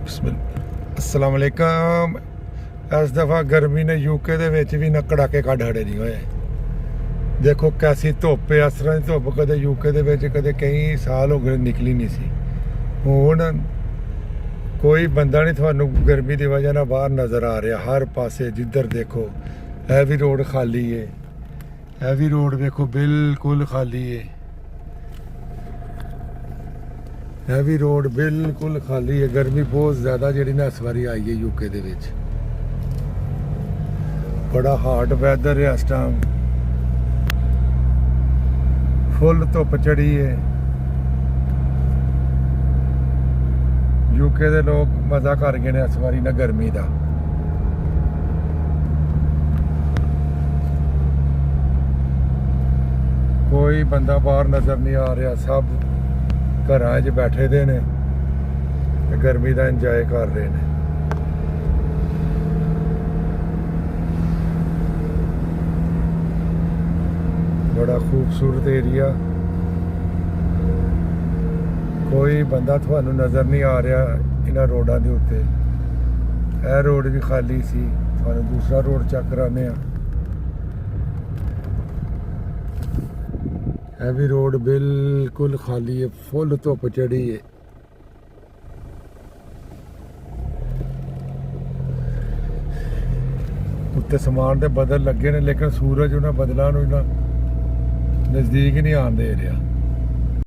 अस्सलाम वालेकुम। इस दफ़ा गर्मी ने यूके दे विच भी ना कड़ाके कढ़ हड़े नहीं होए। देखो कैसी धुप्प है, इस तरह की धुप्प कदे यूके दे विच कदे कई साल हो गए निकली नहीं सी। हुण कोई बंदा नहीं थानू गर्मी की वजह ना बाहर नज़र आ रहा। हर पासे जिधर देखो यह भी रोड खाली है, यह भी रोड देखो बिल्कुल खाली है, यह भी रोड बिल्कुल खाली है। गर्मी बहुत ज़्यादा जी ना इस बारी आई है यूके दे विच। बड़ा हार्ड वैदर है इस टाइम, फुल धुप चढ़ी है। यूके दे लोग मज़ा कर गए ने इस बारी ना गर्मी का। कोई बंदा बाहर नज़र नहीं आ रहा, सब घरां च बैठे दे ने गर्मी का इंजॉय कर रहे हैं। बड़ा खूबसूरत एरिया, कोई बंदा थानू नज़र नहीं आ रहा इन्हां रोडां दे उत्ते। यह रोड भी खाली सी, थानू दूसरा रोड चेक कराने आ। यह भी रोड बिल्कुल खाली है, फुल धुप चढ़ी है। उत्ते समान के बदल लगे ने, लेकिन सूरज उन्हें बदलों नज़दीक नहीं आने दे रहा।